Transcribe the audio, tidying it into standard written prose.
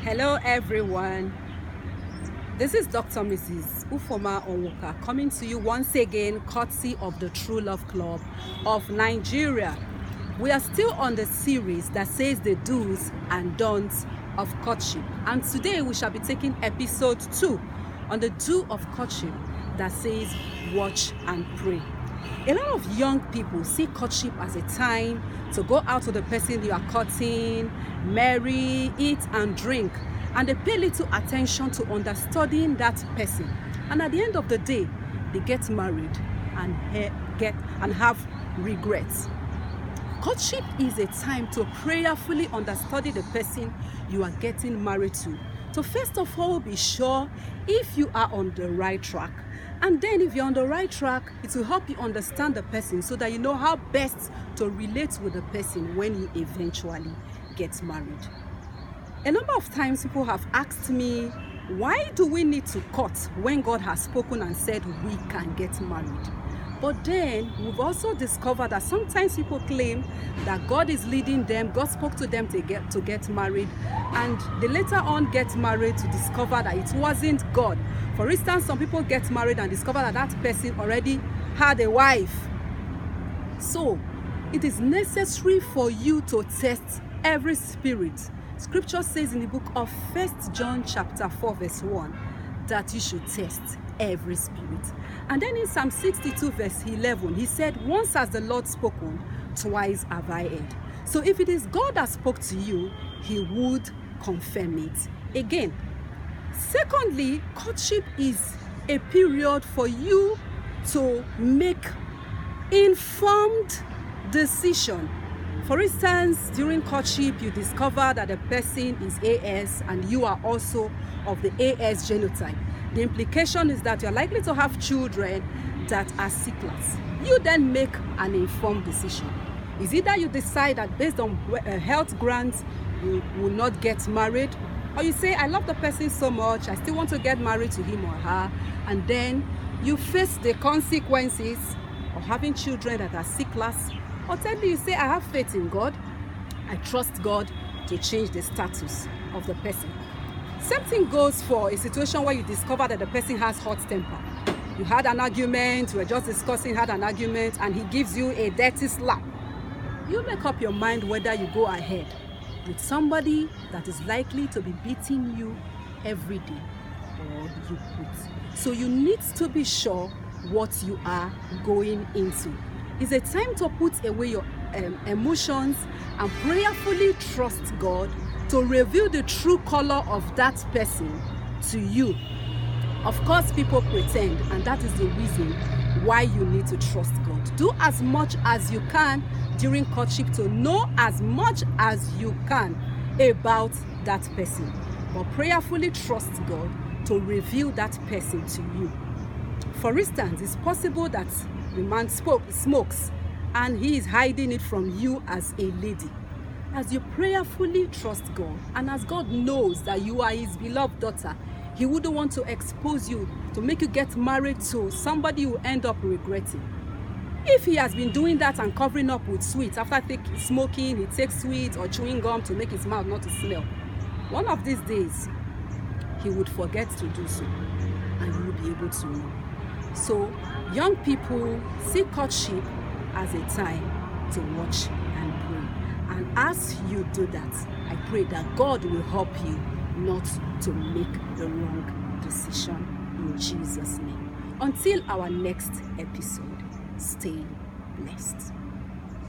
Hello everyone, this is Dr. Mrs. Nwachukwu-Onwuka coming to you once again courtesy of the True Love Club of Nigeria. We are still on the series that says the do's and don'ts of courtship, and today we shall be taking episode 2 on the do of courtship that says watch and pray. A lot of young people see courtship as a time to go out with the person you are courting, marry, eat and drink, and they pay little attention to understanding that person. And at the end of the day, they get married and have regrets. Courtship is a time to prayerfully understand the person you are getting married to. So first of all, be sure if you are on the right track. And then if you're on the right track, it will help you understand the person so that you know how best to relate with the person when you eventually get married. A number of times people have asked me, why do we need to court when God has spoken and said we can get married? But then we've also discovered that sometimes people claim that God is leading them, God spoke to them to get married, and they later on get married to discover that it wasn't God. For instance, some people get married and discover that that person already had a wife. So it is necessary for you to test every spirit. Scripture says in the book of 1 John chapter 4 verse 1 that you should test every spirit. And then in Psalm 62 verse 11, he said, once has the Lord spoken, twice have I heard. So if it is God that spoke to you, he would confirm it again. Secondly, courtship is a period for you to make informed decision. For instance, during courtship, you discover that the person is AS and you are also of the AS genotype. The implication is that you're likely to have children that are sicklers. You then make an informed decision. Is either you decide that based on health grants, you will not get married, or you say, I love the person so much, I still want to get married to him or her, and then you face the consequences of having children that are sicklers. Or thirdly, you say, I have faith in God, I trust God to change the status of the person. Same thing goes for a situation where you discover that the person has hot temper. You had an argument, you were just discussing, had an argument, and he gives you a dirty slap. You make up your mind whether you go ahead with somebody that is likely to be beating you every day or you quit. So you need to be sure what you are going into. It's a time to put away your emotions and prayerfully trust God to reveal the true color of that person to you. Of course, people pretend, and that is the reason why you need to trust God. Do as much as you can during courtship to know as much as you can about that person, but prayerfully trust God to reveal that person to you. For instance, it's possible that the man smokes and he is hiding it from you as a lady. As you prayerfully trust God, and as God knows that you are his beloved daughter, he wouldn't want to expose you to make you get married to somebody you end up regretting. If he has been doing that and covering up with sweets, after smoking, he takes sweets or chewing gum to make his mouth not to smell. One of these days, he would forget to do so, and you will be able to know. So, young people see courtship as a time to watch and pray. And as you do that, I pray that God will help you not to make the wrong decision in Jesus' name. Until our next episode, stay blessed.